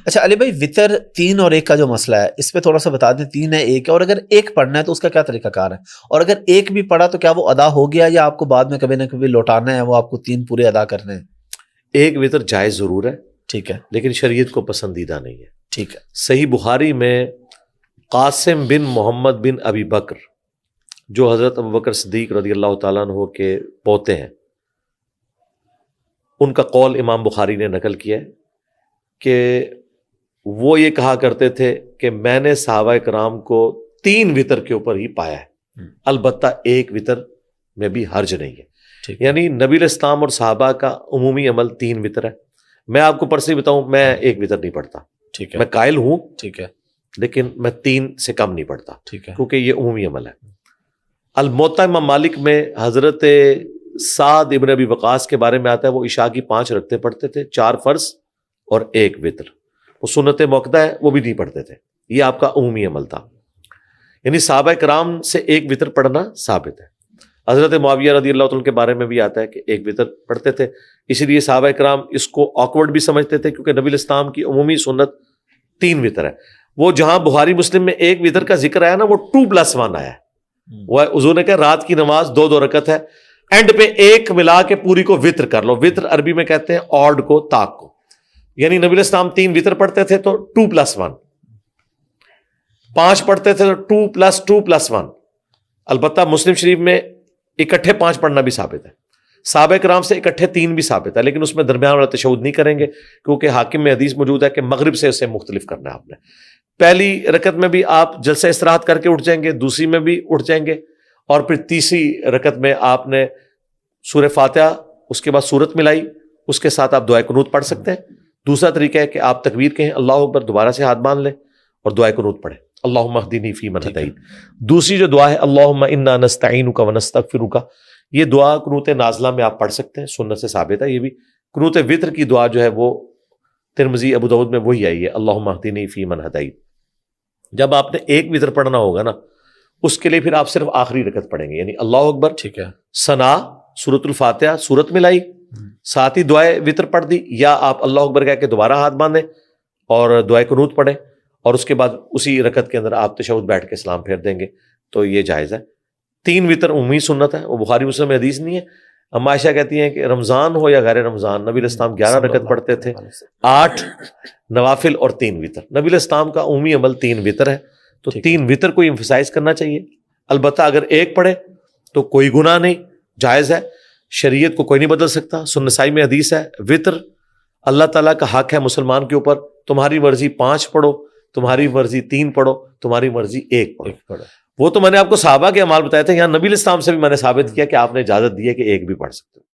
اچھا علی بھائی، وطر 3 اور 1 کا جو مسئلہ ہے اس پہ تھوڑا سا بتا دیں. 3 ہے 1 ہے، اور اگر 1 پڑھنا ہے تو اس کا کیا طریقہ کار ہے؟ اور اگر 1 بھی پڑھا تو کیا وہ ادا ہو گیا، یا آپ کو بعد میں کبھی نہ کبھی لوٹانا ہے، وہ آپ کو 3 پورے ادا کرنے ہیں؟ ایک وطر جائز ضرور ہے، ٹھیک ہے، لیکن شریعت کو پسندیدہ نہیں ہے. ٹھیک ہے. صحیح بخاری میں قاسم بن محمد بن ابی بکر، جو حضرت ابوبکر صدیق رضی اللہ تعالیٰ عنہ کے پوتے ہیں، ان کا قول امام بخاری نے نقل کیا ہے کہ وہ یہ کہا کرتے تھے کہ میں نے صحابہ کرام کو 3 وطر کے اوپر ہی پایا ہے، البتہ 1 وطر میں بھی حرج نہیں ہے. یعنی نبی علیہ السلام اور صحابہ کا عمومی عمل 3 وطر ہے. میں آپ کو پرسنلی بتاؤں، میں 1 وطر نہیں پڑھتا. ٹھیک ہے، میں قائل ہوں، ٹھیک ہے، لیکن میں 3 سے کم نہیں پڑھتا، ٹھیک ہے. کیونکہ یہ عمومی عمل ہے. الموطا امام مالک میں حضرت سعد ابن ابی وقاص کے بارے میں آتا ہے، وہ عشاء کی 5 رکعتیں پڑھتے تھے، 4 فرض اور 1 وطر. وہ سنت موقدہ ہے، وہ بھی نہیں پڑھتے تھے. یہ آپ کا عمومی عمل تھا. یعنی صحابہ کرام سے 1 وطر پڑھنا ثابت ہے. حضرت معاویہ رضی اللہ عنہ کے بارے میں بھی آتا ہے کہ 1 وطر پڑھتے تھے. اسی لیے صحابہ کرام اس کو آکورڈ بھی سمجھتے تھے، کیونکہ نبی الاسلام کی عمومی سنت 3 وطر ہے. وہ جہاں بخاری مسلم میں 1 وطر کا ذکر آیا نا، وہ 2+1 آیا ہے. وہ حضور نے کہا رات کی نماز 2 رکعت ہے، اینڈ پہ 1 ملا کے پوری کو وطر کر لو. وطر عربی میں کہتے ہیں آڈ کو، طاق کو. یعنی نبی الاسلام 3 وطر پڑھتے تھے تو 2+1، 5 پڑھتے تھے تو 2+2+1. البتہ مسلم شریف میں اکٹھے 5 پڑھنا بھی ثابت ہے. صحابہ کرام سے اکٹھے 3 بھی ثابت ہے، لیکن اس میں درمیان والا تشہد نہیں کریں گے، کیونکہ حاکم میں حدیث موجود ہے کہ مغرب سے اسے مختلف کرنا ہے. آپ نے پہلی رکعت میں بھی آپ جلسہ استراحت کر کے اٹھ جائیں گے، دوسری میں بھی اٹھ جائیں گے، اور پھر تیسری رکعت میں آپ نے سورہ فاتحہ، اس کے بعد سورت ملائی، اس کے ساتھ آپ دعائے قنوت پڑھ سکتے ہیں. دوسرا طریقہ ہے کہ آپ تکبیر کہیں، اللہ اکبر، دوبارہ سے ہاتھ باندھ لیں اور دعائے قنوت پڑھیں، اللہم اہدنی فیمن ہدیت. دوسری جو دعا ہے اللہم انا نستعینک ونستغفرک، یہ دعا قنوت نازلہ میں آپ پڑھ سکتے ہیں، سنت سے ثابت ہے. یہ بھی قنوت وطر کی دعا جو ہے وہ ترمذی ابو داؤد میں وہی آئی ہے، اللہم اہدنی فیمن ہدیت. جب آپ نے 1 وطر پڑھنا ہوگا نا، اس کے لیے پھر آپ صرف آخری رکعت پڑھیں گے، یعنی اللہ اکبر، ٹھیک ہے، ثنا، سورۃ الفاتحہ، سورت ملائی، ساتھ ہی دعائے وطر پڑھ دی، یا آپ اللہ اکبر کہہ کے دوبارہ ہاتھ باندھیں اور دعائے قنوت پڑھیں، اور اس کے بعد اسی رکعت کے اندر آپ تشہد بیٹھ کے سلام پھیر دیں گے، تو یہ جائز ہے. 3 وطر عمومی سنت ہے، وہ بخاری مسلم میں حدیث نہیں ہے. اما عائشہ کہتی ہیں کہ رمضان ہو یا غیر رمضان، نبی علیہ السلام 11 رکعت پڑھتے تھے، 8 نوافل اور 3 وطر. نبی علیہ السلام کا عمومی عمل 3 وطر ہے، تو 3 وطر کو ایمفسائز کرنا چاہیے. البتہ اگر 1 پڑھے تو کوئی گناہ نہیں، جائز ہے، شریعت کو کوئی نہیں بدل سکتا. سنن نسائی میں حدیث ہے، وطر اللہ تعالیٰ کا حق ہے مسلمان کے اوپر. تمہاری مرضی 5 پڑھو، تمہاری مرضی 3 پڑھو، تمہاری مرضی 1 پڑھو. وہ تو میں نے آپ کو صحابہ کے اعمال بتائے تھے، یہاں نبی علیہ السلام سے بھی میں نے ثابت کیا کہ آپ نے اجازت دی ہے کہ 1 بھی پڑھ سکتے ہو.